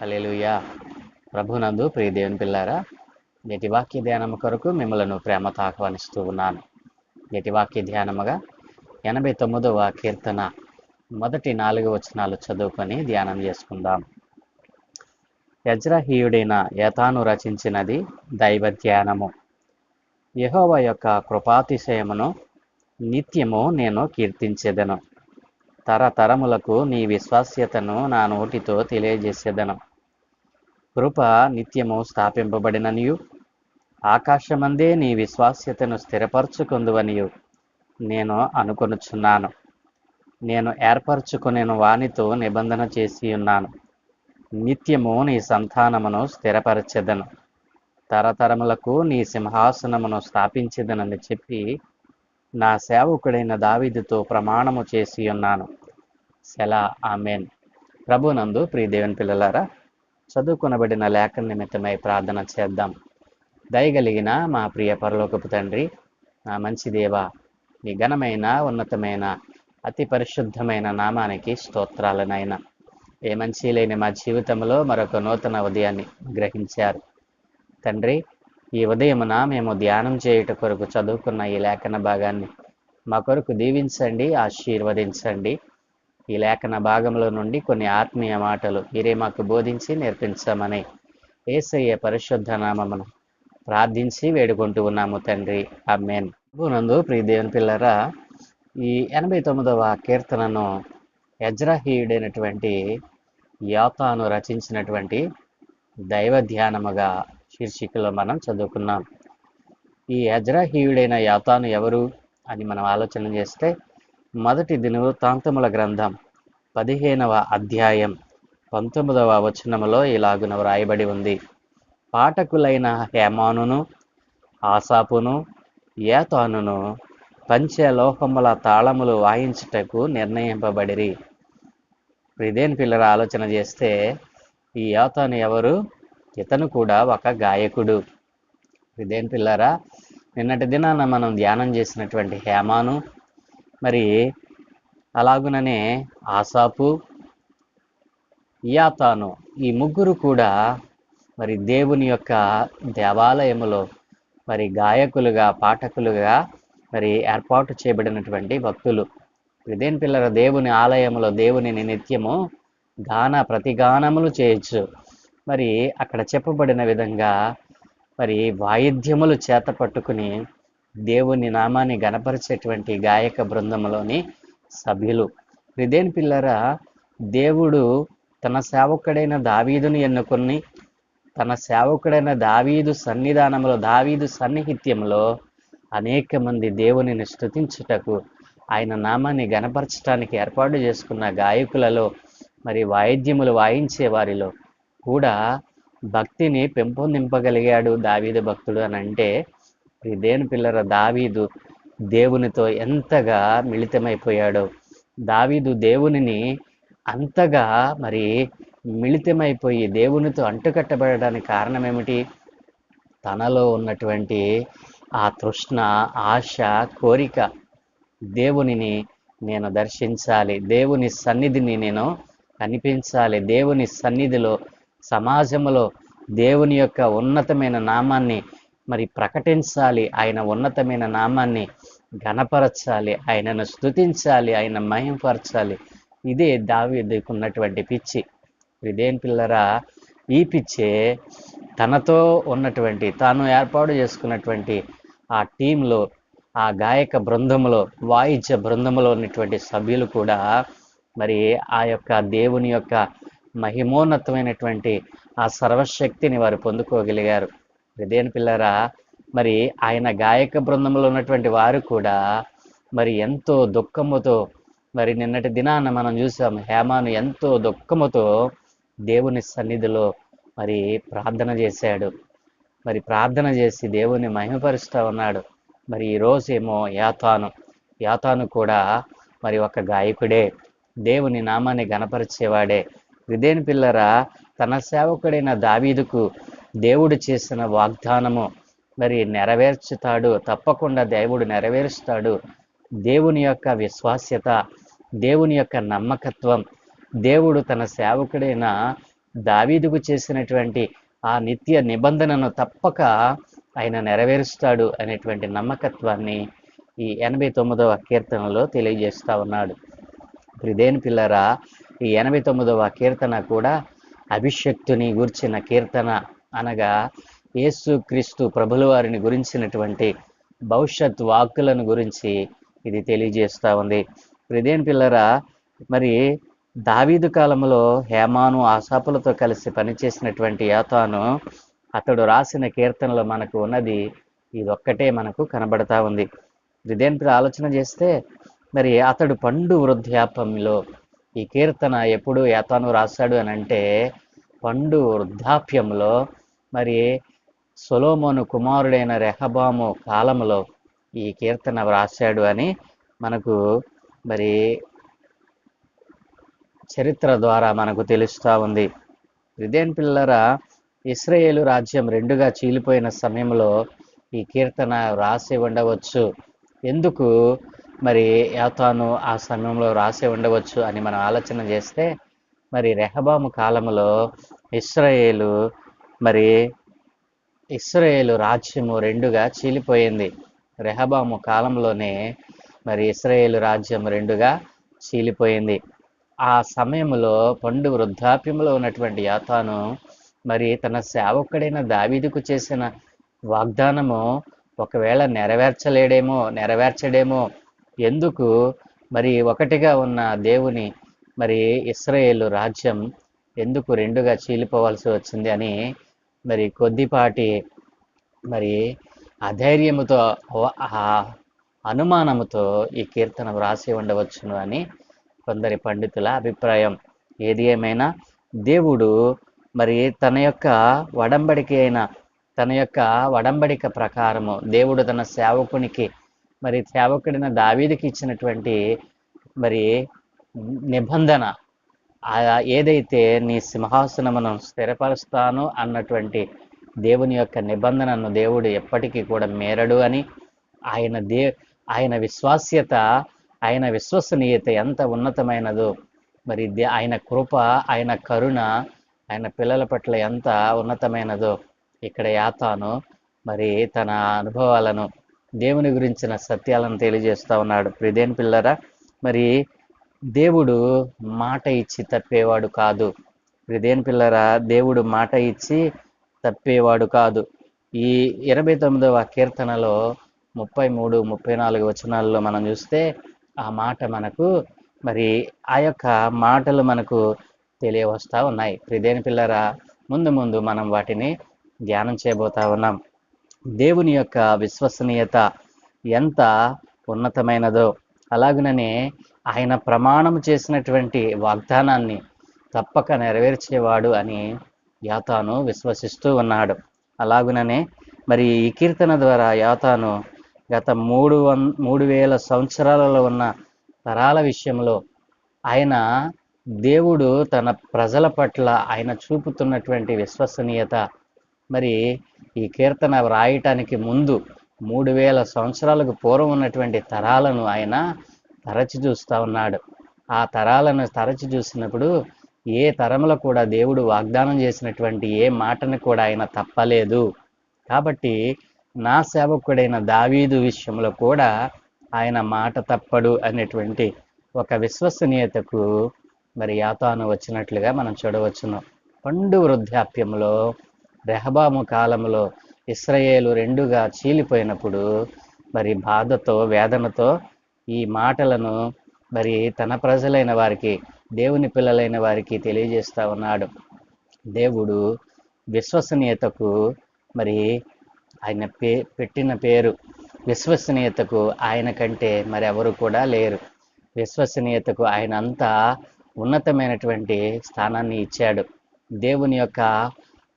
హల్లెలూయా. ప్రభునందు ప్రియ దేవుని పిల్లారా, నేటి వాక్య ధ్యానం కొరకు మిమ్మలను ప్రేమతో ఆహ్వానిస్తూ ఉన్నాను. నేటి వాక్య ధ్యానముగా 89వ కీర్తన మొదటి 4 వచనాలు చదువుకొని ధ్యానం చేసుకుందాం. యజ్రహీయుడైన ఏతాను రచించినది దైవ ధ్యానము. యెహోవా యొక్క కృపాతిశయమును నిత్యము నేను కీర్తించెదను. తరతరములకు నీ విశ్వాస్యతను నా నోటితో తెలియజేసేదను. కృప నిత్యము స్థాపింపబడిననియు, ఆకాశమందే నీ విశ్వాస్యతను స్థిరపరచుకొందువనియు నేను అనుకొనుచున్నాను. నేను ఏర్పరచుకొనిన వానితో నిబంధన చేసి ఉన్నాను. నిత్యము నీ సంతానమును స్థిరపరచెదను. తరతరములకు నీ సింహాసనమును స్థాపించెదనని చెప్పి నా సేవకుడైన దావీదుతో ప్రమాణము చేసి ఉన్నాను. సెలా. ఆమేన్. ప్రభునందు ప్రియ దేవుని పిల్లలారా, చదువుకొనబడిన లేఖన నిమిత్తమై ప్రార్థన చేద్దాం. దయగలిగిన మా ప్రియ పరలోకపు తండ్రి, నా మంచి దేవ, నీ ఘనమైన ఉన్నతమైన అతి పరిశుద్ధమైన నామానికి స్తోత్రాలనైనా. ఏ మంచి లేని మా జీవితంలో మరొక నూతన ఉదయాన్ని గ్రహించారు తండ్రి. ఈ ఉదయమున మేము ధ్యానం చేయుట కొరకు చదువుకున్న ఈ లేఖన భాగాన్ని మా కొరకు దీవించండి, ఆశీర్వదించండి. ఈ లేఖన భాగంలో నుండి కొన్ని ఆత్మీయ మాటలు మీరే మాకు బోధించి నేర్పించమని యేసయ్య పరిశుద్ధ నామమును ప్రార్థించి వేడుకుంటూ ఉన్నాము తండ్రి. ఆమేన్. ప్రభునందు ప్రియ దేవుని పిల్లరా, ఈ 89వ కీర్తనను యజ్రహీయుడైనటువంటి యోతాను రచించినటువంటి దైవ ధ్యానముగా శీర్షికలో మనం చదువుకున్నాం. ఈ యజ్రహీయుడైన యోతాను ఎవరు అని మనం ఆలోచన చేస్తే, మొదటి దినవృత్తాంతముల గ్రంథం 15వ అధ్యాయం 19వ వచనములో ఇలాగున వ్రాయబడి ఉంది. పాఠకులైన హేమానును ఆసాపును ఏతానును పంచలోహముల తాళములు వాయించుటకు నిర్ణయింపబడిరి. ఇదేని పిల్లల ఆలోచన చేస్తే, ఈ యోతాను ఎవరు? ఇతను కూడా ఒక గాయకుడు. ఇదేని పిల్లరా, నిన్నటి దినాన మనం ధ్యానం చేసినటువంటి హేమాను, మరి అలాగుననే ఆసాపు, యాతాను, ఈ ముగ్గురు కూడా మరి దేవుని యొక్క దేవాలయములో మరి గాయకులుగా, పాఠకులుగా మరి ఏర్పాటు చేయబడినటువంటి భక్తులు. ఇదేని పిల్లల, దేవుని ఆలయములో దేవునిని నిత్యము ప్రతిగానములు చేయొచ్చు. మరి అక్కడ చెప్పబడిన విధంగా మరి వాయిద్యములు చేత పట్టుకుని దేవుని నామాన్ని గణపరిచేటువంటి గాయక బృందములోని సభ్యులు. ఇదేని పిల్లరా, దేవుడు తన సేవకుడైన దావీదుని ఎన్నుకొని, తన సేవకుడైన దావీదు సన్నిధానంలో, దావీదు సన్నిహిత్యంలో అనేక మంది దేవునిని స్తుతించుటకు, ఆయన నామాన్ని గణపరచడానికి ఏర్పాటు చేసుకున్న గాయకులలో, మరి వాయిద్యములు వాయించే వారిలో కూడా భక్తిని పెంపొందింపగలిగాడు దావీదు భక్తుడు అని అంటే, ఇదేని పిల్లర, దావీదు దేవునితో ఎంతగా మిళితమైపోయాడో, దావీదు దేవునిని అంతగా మరి మిళితమైపోయి దేవునితో అంటుకట్టబడడానికి కారణం ఏమిటి? తనలో ఉన్నటువంటి ఆ తృష్ణ, ఆశ, కోరిక, దేవునిని నేను దర్శించాలి, దేవుని సన్నిధిని నేను కనిపించాలి, దేవుని సన్నిధిలో సమాజంలో దేవుని యొక్క ఉన్నతమైన నామాన్ని మరి ప్రకటించాలి, ఆయన ఉన్నతమైన నామాన్ని ఘనపరచాలి, ఆయనను స్తుతించాలి, ఆయన మహిమపరచాలి. ఇదే దావీదుకు ఉన్నటువంటి పిచ్చి. ఇదేం పిల్లరా, ఈ పిచ్చే తనతో ఉన్నటువంటి, తాను ఏర్పాటు చేసుకున్నటువంటి ఆ టీంలో, ఆ గాయక బృందంలో, వాయిద్య బృందంలో ఉన్నటువంటి సభ్యులు కూడా మరి ఆ యొక్క దేవుని యొక్క మహిమోన్నతమైనటువంటి ఆ సర్వశక్తిని వారు పొందుకోగలిగారు. ఇదేని పిల్లరా, మరి ఆయన గాయక బృందంలో ఉన్నటువంటి వారు కూడా మరి ఎంతో దుఃఖముతో, మరి నిన్నటి దినాన మనం చూసాం, హేమాను ఎంతో దుఃఖముతో దేవుని సన్నిధిలో మరి ప్రార్థన చేశాడు. మరి ప్రార్థన చేసి దేవుని మహిమపరుస్తూ ఉన్నాడు. మరి ఈరోజేమో యాతాను కూడా మరి ఒక గాయకుడే, దేవుని నామాన్ని గణపరిచేవాడే. ఇదేని పిల్లరా, తన సేవకుడైన దావీదుకు దేవుడు చేసిన వాగ్దానము మరి నెరవేర్చుతాడు, తప్పకుండా దేవుడు నెరవేరుస్తాడు. దేవుని యొక్క విశ్వాస్యత, దేవుని యొక్క నమ్మకత్వం, దేవుడు తన సేవకుడైన దావీదుకు చేసినటువంటి ఆ నిత్య నిబంధనను తప్పక ఆయన నెరవేరుస్తాడు అనేటువంటి నమ్మకత్వాన్ని ఈ 89వ కీర్తనలో తెలియజేస్తా ఉన్నాడు. ప్రిదేని పిల్లరా, ఈ 89వ కీర్తన కూడా అభిషక్తుని గూర్చిన కీర్తన, అనగా యేసు క్రీస్తు ప్రభుల వారిని గురించినటువంటి భవిష్యత్ వాక్కులను గురించి ఇది తెలియజేస్తూ ఉంది. ప్రిదేని పిల్లరా, మరి దావీదు కాలంలో హేమాను ఆసాపులతో కలిసి పనిచేసినటువంటి యోతాను, అతడు రాసిన కీర్తనలో మనకు ఉన్నది ఇదొక్కటే మనకు కనబడతా ఉంది. ప్రిదేని ఆలోచన చేస్తే, మరి అతడు పండు వృద్ధాప్యంలో ఈ కీర్తన ఎప్పుడు యోతాను రాశాడు అని అంటే, పండు వృద్ధాప్యంలో, మరి సొలొమోను కుమారుడైన రెహబాము కాలంలో ఈ కీర్తన వ్రాశాడు అని మనకు మరి చరిత్ర ద్వారా మనకు తెలుస్తూ ఉంది. ప్రిదేని పిల్లరా, ఇశ్రాయేలు రాజ్యం రెండుగా చీలిపోయిన సమయంలో ఈ కీర్తన రాసి ఉండవచ్చు. ఎందుకు మరి యోతాను ఆ సమయంలో రాసి ఉండవచ్చు అని మనం ఆలోచన చేస్తే, మరి రెహబాము కాలంలో ఇశ్రాయేలు రాజ్యము రెండుగా చీలిపోయింది. రెహబాము కాలంలోనే మరి ఇశ్రాయేలు రాజ్యం రెండుగా చీలిపోయింది. ఆ సమయంలో పండు వృద్ధాప్యంలో ఉన్నటువంటి యోతాను మరి తన సేవకుడైన దావీదుకు చేసిన వాగ్దానము ఒకవేళ నెరవేర్చడేమో, ఎందుకు మరి ఒకటిగా ఉన్న దేవుని మరి ఇశ్రాయేలు రాజ్యం ఎందుకు రెండుగా చీలిపోవాల్సి వచ్చింది అని మరి కొద్దిపాటి మరి అధైర్యముతో, అనుమానముతో ఈ కీర్తన వ్రాసి ఉండవచ్చును అని కొందరి పండితుల అభిప్రాయం. ఏది ఏమైనా దేవుడు మరి తన యొక్క వడంబడిక ప్రకారము దేవుడు తన సేవకుడైన దావీదుకి ఇచ్చినటువంటి మరి నిబంధన, ఏదైతే నీ సింహాసనమును స్థిరపరుస్తాను అన్నటువంటి దేవుని యొక్క నిబంధనను దేవుడు ఎప్పటికీ కూడా మేరడు అని, ఆయన విశ్వసనీయత ఎంత ఉన్నతమైనదో, మరి ఆయన కృప, ఆయన కరుణ ఆయన పిల్లల పట్ల ఎంత ఉన్నతమైనదో ఇక్కడ యోతాను మరి తన అనుభవాలను, దేవుని గురించిన సత్యాలను తెలియజేస్తూ ఉన్నాడు. ప్రిదేని పిల్లరా, మరి దేవుడు మాట ఇచ్చి తప్పేవాడు కాదు. ప్రిదేని పిల్లరా, దేవుడు మాట ఇచ్చి తప్పేవాడు కాదు. ఈ 89వ కీర్తనలో 33, 34 వచనాల్లో మనం చూస్తే ఆ మాట మనకు మరి ఆ యొక్క మాటలు మనకు తెలియవస్తూ ఉన్నాయి. ప్రిదేని పిల్లరా, ముందు మనం వాటిని ధ్యానం చేయబోతా ఉన్నాం. దేవుని యొక్క విశ్వసనీయత ఎంత ఉన్నతమైనదో, అలాగుననే ఆయన ప్రమాణం చేసినటువంటి వాగ్దానాన్ని తప్పక నెరవేర్చేవాడు అని యోతాను విశ్వసిస్తూ ఉన్నాడు. అలాగుననే మరి ఈ కీర్తన ద్వారా యోతాను గత 3000 సంవత్సరాలలో ఉన్న తరాల విషయంలో దేవుడు తన ప్రజల పట్ల ఆయన చూపుతున్నటువంటి విశ్వసనీయత, మరి ఈ కీర్తన వ్రాయటానికి ముందు 3000 సంవత్సరాలకు పూర్వం ఉన్నటువంటి తరాలను ఆయన తరచి చూస్తూ ఉన్నాడు. ఆ తరాలను తరచి చూసినప్పుడు ఏ తరములో కూడా దేవుడు వాగ్దానం చేసినటువంటి ఏ మాటను కూడా ఆయన తప్పలేదు. కాబట్టి నా సేవకుడైన దావీదు విషయంలో కూడా ఆయన మాట తప్పడు అనేటువంటి ఒక విశ్వసనీయతకు మరి యోతాను వచ్చినట్లుగా మనం చూడవచ్చును. పండు వృద్ధాప్యంలో రెహబాము కాలంలో ఇశ్రాయేలు రెండుగా చీలిపోయినప్పుడు మరి బాధతో, వేదనతో ఈ మాటలను మరి తన ప్రజలైన వారికి, దేవుని పిల్లలైన వారికి తెలియజేస్తా ఉన్నాడు. దేవుడు విశ్వసనీయతకు మరి ఆయన పెట్టిన పేరు, విశ్వసనీయతకు ఆయన కంటే మరి ఎవరు కూడా లేరు. విశ్వసనీయతకు ఆయన అంతా ఉన్నతమైనటువంటి స్థానాన్ని ఇచ్చాడు. దేవుని యొక్క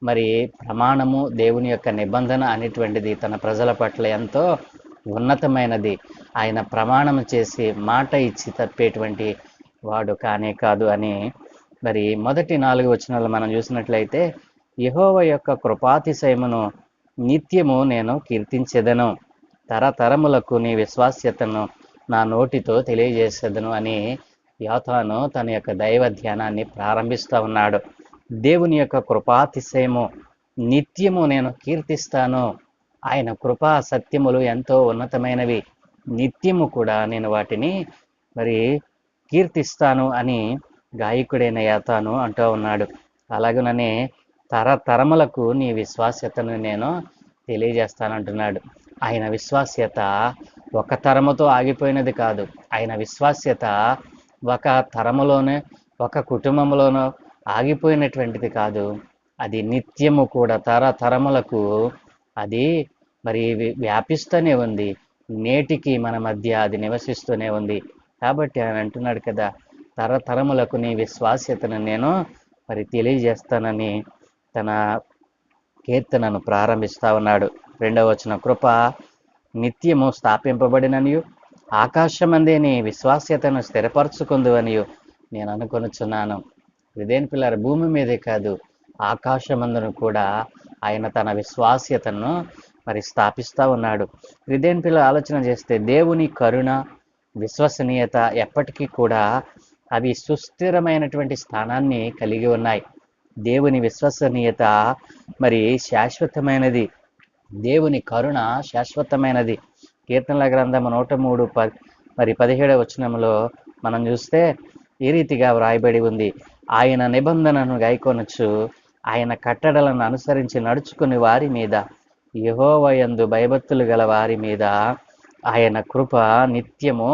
మరి ప్రమాణము, దేవుని యొక్క నిబంధన అనేటువంటిది తన ప్రజల పట్ల ఎంతో ఉన్నతమైనది. ఆయన ప్రమాణం చేసి మాట ఇచ్చి తప్పేటువంటి వాడు కానే కాదు అని మరి మొదటి 4 వచనాలు మనం చూసినట్లయితే, యెహోవా యొక్క కృపాతిశయమును నిత్యము నేను కీర్తించెదను, తరతరములకు నీ విశ్వాస్యతను నా నోటితో తెలియజేసేదను అని యోతాను తన యొక్క దైవ ధ్యానాన్ని ప్రారంభిస్తూ ఉన్నాడు. దేవుని యొక్క కృపాతిశయము నిత్యము నేను కీర్తిస్తాను. ఆయన కృపా సత్యములు ఎంతో ఉన్నతమైనవి, నిత్యము కూడా నేను వాటిని మరి కీర్తిస్తాను అని గాయకుడైన యాతాను అంటూ ఉన్నాడు. అలాగనే తరతరములకు నీ విశ్వాస్యతను నేను తెలియజేస్తానంటున్నాడు. ఆయన విశ్వాస్యత ఒక తరముతో ఆగిపోయినది కాదు. ఆయన విశ్వాస్యత ఒక తరములోనే, ఒక కుటుంబంలోనో ఆగిపోయినటువంటిది కాదు. అది నిత్యము కూడా తరతరములకు అది మరి వ్యాపిస్తూనే ఉంది. నేటికి మన మధ్య అది నివసిస్తూనే ఉంది. కాబట్టి ఆయన అంటున్నాడు కదా, తరతరములకు నీ విశ్వాస్యతను నేను మరి తెలియజేస్తానని తన కీర్తనను ప్రారంభిస్తా ఉన్నాడు. 2వ వచనం, కృప నిత్యము స్థాపింపబడిననియు ఆకాశమందే నీ విశ్వాస్యతను స్థిరపరచుకుందు అనియు నేను అనుకొనుచున్నాను. ఇదేం పిల్లలు, భూమి మీదే కాదు ఆకాశమందును కూడా ఆయన తన విశ్వాస్యతను మరి స్థాపిస్తూ ఉన్నాడు. ఇదేం పిల్లలు ఆలోచన చేస్తే దేవుని కరుణ, విశ్వసనీయత ఎప్పటికీ కూడా అవి సుస్థిరమైనటువంటి స్థానాన్ని కలిగి ఉన్నాయి. దేవుని విశ్వసనీయత మరి శాశ్వతమైనది, దేవుని కరుణ శాశ్వతమైనది. కీర్తనల గ్రంథము 103 మరి 17వ వచనంలో మనం చూస్తే ఈ రీతిగా వ్రాయబడి ఉంది, ఆయన నిబంధనను గైకొనొచ్చు, ఆయన కట్టడలను అనుసరించి నడుచుకుని వారి మీద, యెహోవా యందు భయభక్తులు గల వారి మీద ఆయన కృప నిత్యము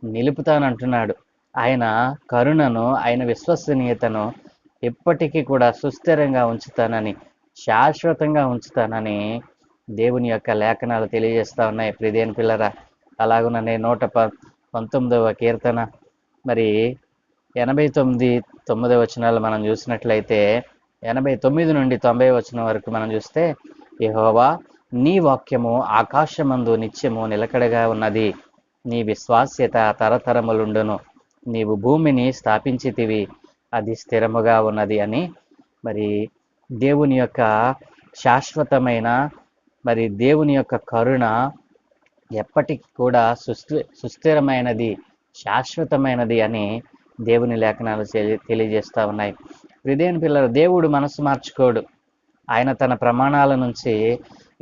నిలుపుతానంటున్నాడు. ఆయన కరుణను, ఆయన విశ్వసనీయతను ఎప్పటికీ కూడా సుస్థిరంగా ఉంచుతానని, శాశ్వతంగా ఉంచుతానని దేవుని యొక్క లేఖనాలు తెలియజేస్తా ఉన్నాయి. ప్రియదేని పిల్లరా, అలాగుననే 119వ కీర్తన మరి 89 వచనాలు మనం చూసినట్లయితే 89 నుండి 90 వచనం వరకు మనం చూస్తే, యెహోవా నీ వాక్యము ఆకాశమందు నిత్యము నిలకడగా ఉన్నది, నీ విశ్వాస్యత తరతరములుండును, నీవు భూమిని స్థాపించితివి, అది స్థిరముగా ఉన్నది అని మరి దేవుని యొక్క శాశ్వతమైన మరి దేవుని యొక్క కరుణ ఎప్పటికి కూడా సుస్థిరమైనది, శాశ్వతమైనది అని దేవుని లేఖనాలు తెలియజేస్తూ ఉన్నాయి. హృదయం పిల్లలు, దేవుడు మనసు మార్చుకోడు. ఆయన తన ప్రమాణాల నుంచి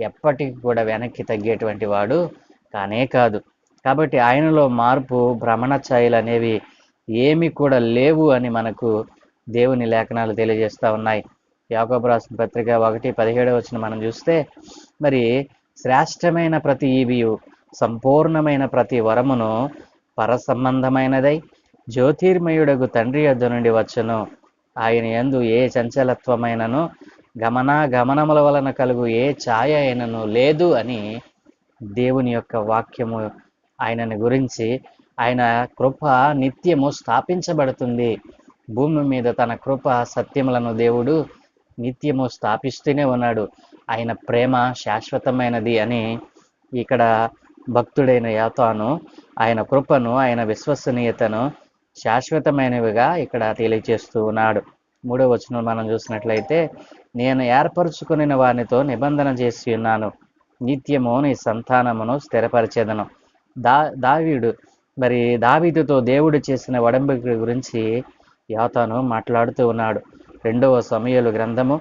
ఎప్పటికి కూడా వెనక్కి తగ్గేటువంటి వాడు కానే కాదు. కాబట్టి ఆయనలో మార్పు, భ్రమణ ఛాయలు అనేవి ఏమి కూడా లేవు అని మనకు దేవుని లేఖనాలు తెలియజేస్తూ ఉన్నాయి. యాకోబు రాసిన పత్రిక 1:17 మనం చూస్తే, మరి శ్రేష్టమైన ప్రతి ఈవియు సంపూర్ణమైన ప్రతి వరమును పరసంబంధమైనదై జ్యోతిర్మయుడగు తండ్రి యొద్ద నుండి వచ్చును, ఆయన యందు ఏ చంచలత్వమైనను గమనముల వలన కలుగు ఏ ఛాయ అయినను లేదు అని దేవుని యొక్క వాక్యము ఆయనని గురించి, ఆయన కృప నిత్యము స్థాపించబడుతుంది. భూమి మీద తన కృప సత్యములను దేవుడు నిత్యము స్థాపిస్తూనే ఉన్నాడు. ఆయన ప్రేమ శాశ్వతమైనది అని ఇక్కడ భక్తుడైన యాతాను ఆయన కృపను, ఆయన విశ్వసనీయతను శాశ్వతమైనవిగా ఇక్కడ తెలియజేస్తూ ఉన్నాడు. 3వ వచనం మనం చూసినట్లయితే, నేను ఏర్పరచుకుని వానితో నిబంధన చేసి ఉన్నాను, నిత్యము నీ సంతానమును స్థిరపరిచేదను. దావీదుతో దేవుడు చేసిన ఒడంబడిక గురించి యాతాను మాట్లాడుతూ ఉన్నాడు. 2వ సమూయేలు గ్రంథము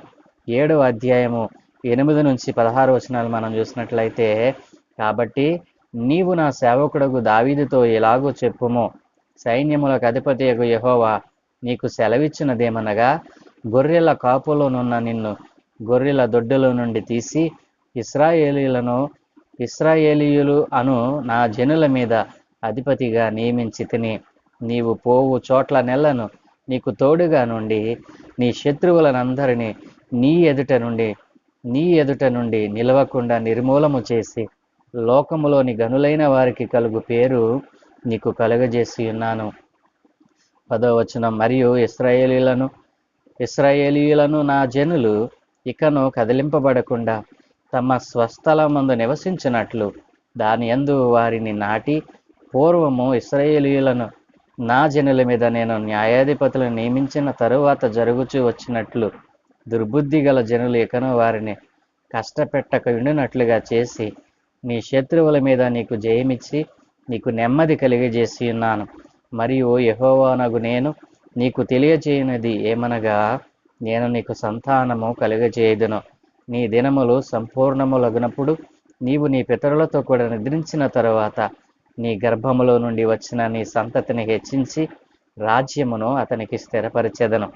7వ అధ్యాయము 8 నుంచి 16 వచనాలు మనం చూసినట్లయితే, కాబట్టి నీవు నా సేవకుడగు దావీదుతో ఎలాగో చెప్పుము, సైన్యములకు అధిపతియగు యెహోవా నీకు సెలవిచ్చినదేమనగా, గొర్రెల కాపులోనున్న నిన్ను గొర్రెల దొడ్డులో నుండి తీసి ఇశ్రాయేలీయులు అను నా జనుల మీద అధిపతిగా నియమించి తిని, నీవు పోవు చోట్ల నెలను నీకు తోడుగా నుండి నీ శత్రువులనందరినీ నీ ఎదుట నుండి నిలవకుండా నిర్మూలము చేసి, లోకములోని గనులైన వారికి కలుగు పేరు నీకు కలుగజేసి ఉన్నాను. 10వ వచనం, మరియు ఇశ్రాయేలీయులను నా జనులు ఇకను కదిలింపబడకుండా తమ స్వస్థలమందు నివసించినట్లు దాని యందు వారిని నాటి, పూర్వము ఇశ్రాయేలీయులను నా జనుల మీద నేను న్యాయాధిపతులను నియమించిన తరువాత జరుగుచూ వచ్చినట్లు దుర్బుద్ధి గల జనులు ఇకను వారిని కష్టపెట్టక ఉండినట్లుగా చేసి, నీ శత్రువుల మీద నీకు జయమిచ్చి నీకు నెమ్మది కలిగజేసి ఉన్నాను. మరియు యెహోవానగు నేను నీకు తెలియజేయనిది ఏమనగా, నేను నీకు సంతానము కలుగజేయుదును. నీ దినములు సంపూర్ణములగునప్పుడు నీవు నీ పితరులతో కూడా నిద్రించిన తరువాత నీ గర్భములో నుండి వచ్చిన నీ సంతతిని హెచ్చించి రాజ్యమును అతనికి స్థిరపరిచెదను.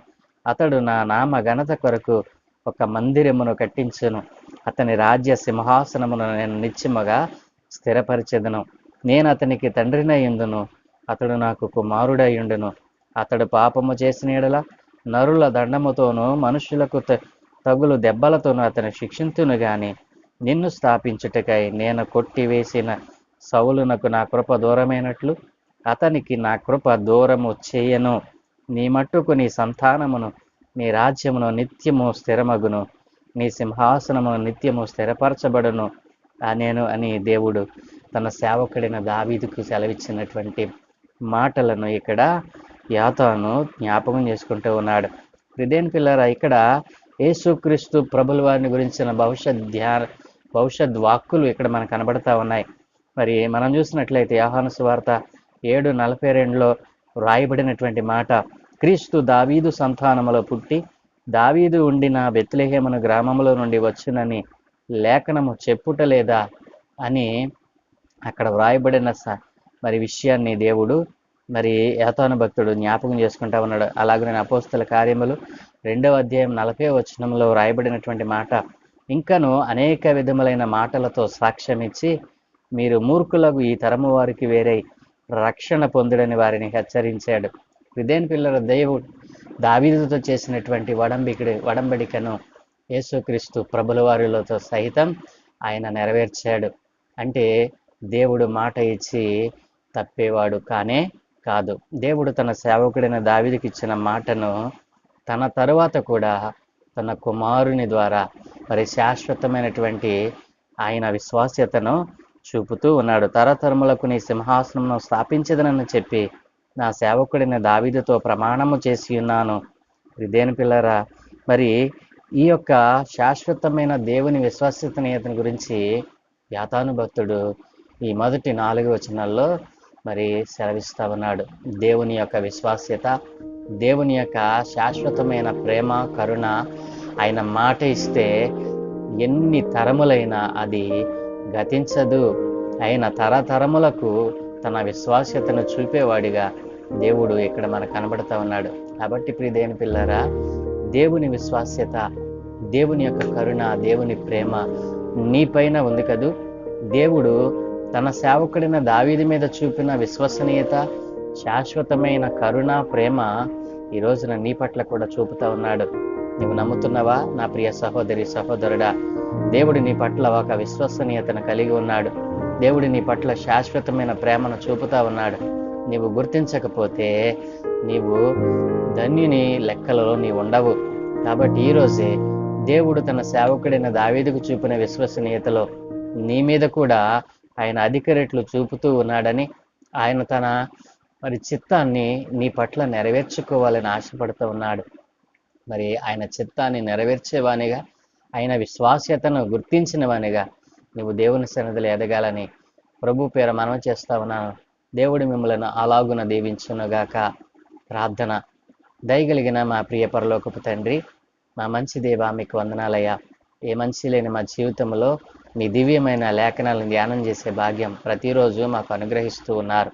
అతడు నా నామ ఘనత కొరకు ఒక మందిరమును కట్టించును. అతని రాజ్య సింహాసనమును నేను నిత్యముగా స్థిరపరిచెదను. నేను అతనికి తండ్రినయుండును, అతడు నాకు కుమారుడయుండును. అతడు పాపము చేసిన యెడల నరుల దండముతోనూ మనుషులకు తగులు దెబ్బలతోనూ అతని శిక్షింతును గాని, నిన్ను స్థాపించుటకై నేను కొట్టివేసిన సౌలునకు నా కృప దూరమైనట్లు అతనికి నా కృప దూరము చేయను. నీ మట్టుకు నీ సంతానమును నీ రాజ్యమును నిత్యము స్థిరమగును, నీ సింహాసనమును నిత్యము స్థిరపరచబడును అని దేవుడు తన సేవకుడైన దావీదుకు సెలవిచ్చినటువంటి మాటలను ఇక్కడ యాతాను జ్ఞాపకం చేసుకుంటూ ఉన్నాడు. ప్రియదేని పిల్లరా, ఇక్కడ యేసుక్రీస్తు ప్రభుల వారిని గురించిన భవిష్యత్ వాక్కులు ఇక్కడ మనకు కనబడతా ఉన్నాయి. మరి మనం చూసినట్లయితే యోహాను సువార్త 7:42 వ్రాయబడినటువంటి మాట, క్రీస్తు దావీదు సంతానములో పుట్టి దావీదు ఉండిన బెత్లెహేమును గ్రామములో నుండి వచ్చునని లేఖనము చెప్పుటలేదా అని అక్కడ వ్రాయబడిన మరి విషయాన్ని దేవుడు మరి యాతాను భక్తుడు జ్ఞాపకం చేసుకుంటా ఉన్నాడు. అలాగే అపోస్తల కార్యములు 2వ అధ్యాయం 40వ వచనంలో వ్రాయబడినటువంటి మాట, ఇంకను అనేక విధములైన మాటలతో సాక్ష్యం ఇచ్చి మీరు మూర్ఖులకు ఈ తరము వారికి వేరే రక్షణ పొందుడని వారిని హెచ్చరించాడు. ఇదేని పిల్లల దేవుడు దావీదుతో చేసినటువంటి వడంబడికను యేసుక్రీస్తు ప్రభుల వారితో సహితం ఆయన నెరవేర్చాడు. అంటే దేవుడు మాట ఇచ్చి తప్పేవాడు కానే కాదు. దేవుడు తన సేవకుడైన దావీదుకి ఇచ్చిన మాటను తన తరువాత కూడా తన కుమారుని ద్వారా మరి శాశ్వతమైనటువంటి ఆయన విశ్వాస్యతను చూపుతూ ఉన్నాడు. తరతరములకు నీ సింహాసనమును స్థాపించదనని చెప్పి నా సేవకుడైన దావీదుతో ప్రమాణము చేసి ఉన్నాను. ఇదేని పిల్లరా, మరి ఈ యొక్క శాశ్వతమైన దేవుని విశ్వాసనీయతను గురించి యాతాను భక్తుడు ఈ మొదటి 4 వచనాల్లో మరి సెలవిస్తా ఉన్నాడు. దేవుని యొక్క విశ్వాస్యత, దేవుని యొక్క శాశ్వతమైన ప్రేమ, కరుణ, ఆయన మాట ఇస్తే ఎన్ని తరములైనా అది గతించదు. ఆయన తరతరములకు తన విశ్వాస్యతను చూపేవాడిగా దేవుడు ఇక్కడ మనకు కనబడతా ఉన్నాడు. కాబట్టి ప్రియదేని పిల్లరా, దేవుని విశ్వాస్యత, దేవుని యొక్క కరుణ, దేవుని ప్రేమ నీపైన ఉంది కదూ. దేవుడు తన సేవకుడైన దావీదు మీద చూపిన విశ్వసనీయత, శాశ్వతమైన కరుణ, ప్రేమ ఈ రోజున నీ పట్ల కూడా చూపుతా ఉన్నాడు. నువ్వు నమ్ముతున్నావా నా ప్రియ సహోదరి సహోదరుడా? దేవుడు నీ పట్ల ఒక విశ్వసనీయతను కలిగి ఉన్నాడు. దేవుడు నీ పట్ల శాశ్వతమైన ప్రేమను చూపుతా ఉన్నాడు. నీవు గుర్తించకపోతే నీవు ధన్యుని లెక్కలలో నీవు ఉండవు. కాబట్టి ఈరోజే దేవుడు తన సేవకుడైన దావీదుకు చూపిన విశ్వసనీయతలో నీ మీద కూడా ఆయన అధిక రెట్లు చూపుతూ ఉన్నాడని, ఆయన తన మరి చిత్తాన్ని నీ పట్ల నెరవేర్చుకోవాలని ఆశపడుతూ ఉన్నాడు. మరి ఆయన చిత్తాన్ని నెరవేర్చేవానిగా, ఆయన విశ్వాస్యతను గుర్తించిన వానిగా నువ్వు దేవుని సన్నిధిలో ఎదగాలని ప్రభు పేర మనవి చేస్తా ఉన్నాను. దేవుడు మిమ్మల్ని అలాగున దీవించునుగాక. ప్రార్థన. దయగలిగిన మా ప్రియ పరలోకపు తండ్రి, మా మంచి దేవా, మీకు వందనాలయ్యా. ఏ మంచి లేని మా జీవితంలో మీ దివ్యమైన లేఖనాలను ధ్యానం చేసే భాగ్యం ప్రతిరోజు మాకు అనుగ్రహిస్తూ ఉన్నారు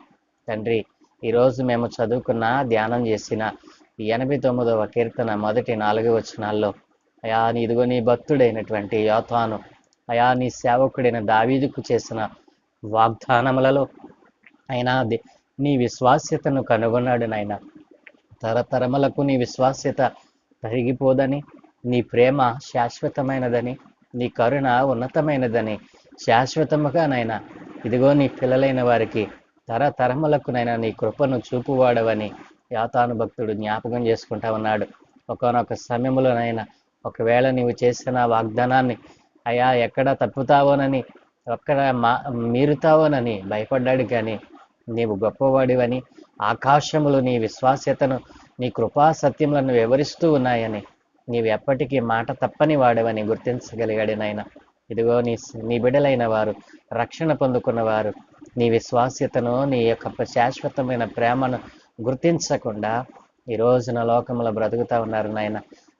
తండ్రి. ఈరోజు మేము చదువుకున్న, ధ్యానం చేసిన ఈ 89వ కీర్తన మొదటి 4 వచనాల్లో అయా ఇదిగో నీ భక్తుడైనటువంటి యోతాను, అయా నీ సేవకుడైన దావీదుకు చేసిన వాగ్దానములలో అయినా నీ విశ్వాస్యతను కనుగొన్నాడు నాయన. తరతరములకు నీ విశ్వాస్యత తరిగిపోదని, నీ ప్రేమ శాశ్వతమైనదని, నీ కరుణ ఉన్నతమైనదని శాశ్వతముగా నాయన ఇదిగో నీ పిల్లలైన వారికి తరతరములకు నైనా నీ కృపను చూపువాడవని యాతాను భక్తుడు జ్ఞాపకం చేసుకుంటా ఉన్నాడు. ఒకానొక సమయంలోనైనా ఒకవేళ నీవు చేసిన వాగ్దానాన్ని అయా ఎక్కడ తప్పుతావోనని, ఎక్కడ మీరుతావోనని భయపడ్డాడు. కానీ నీవు గొప్పవాడివని, ఆకాశములు నీ విశ్వాస్యతను, నీ కృపా సత్యములను వివరిస్తూ ఉన్నాయని, నీవు ఎప్పటికీ మాట తప్పని వాడవని గుర్తించగలిగాడు నాయన. ఇదిగో నీ బిడ్డలైన వారు, రక్షణ పొందుకున్న వారు నీ విశ్వాస్యతను, నీ యొక్క శాశ్వతమైన ప్రేమను గుర్తించకుండా ఈ రోజున లోకంలో బ్రతుకుతా ఉన్నారు నాయన.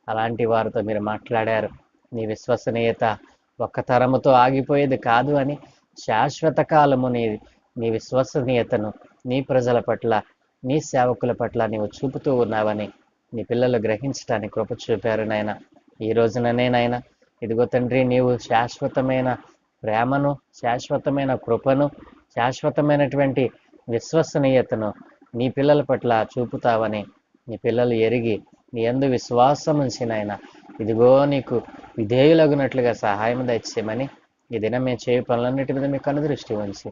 అలాంటి వారితో మీరు మాట్లాడారు. నీ విశ్వసనీయత ఒక్క తరముతో ఆగిపోయేది కాదు అని, శాశ్వత కాలము నీ విశ్వసనీయతను నీ ప్రజల పట్ల, నీ సేవకుల పట్ల నీవు చూపుతూ ఉన్నావని నీ పిల్లలు గ్రహించడానికి కృప చూపారు నాయన. ఈ రోజుననే నాయన, ఇదిగో తండ్రి, నీవు శాశ్వతమైన ప్రేమను, శాశ్వతమైన కృపను, శాశ్వతమైనటువంటి విశ్వసనీయతను నీ పిల్లల పట్ల చూపుతావని నీ పిల్లలు ఎరిగి నీ యందు విశ్వాసం ఉంచి నాయన, ఇదిగో నీకు విధేయులగునట్లుగా సహాయం దయచేయమని ఈ దినం మేము చేయ పనులన్నిటి మీద మీకు అనుదృష్టి ఉంచి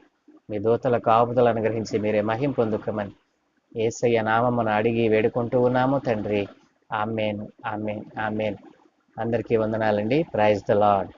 మీ దూతల కాపుదలు అనుగ్రహించి మీరే మహిం పొందుకోమని యేసయ్య నామమును అడిగి వేడుకుంటూ ఉన్నాము తండ్రి. ఆమేన్, ఆమేన్, ఆమేన్. అందరికీ వందనాలండి. Praise the lord.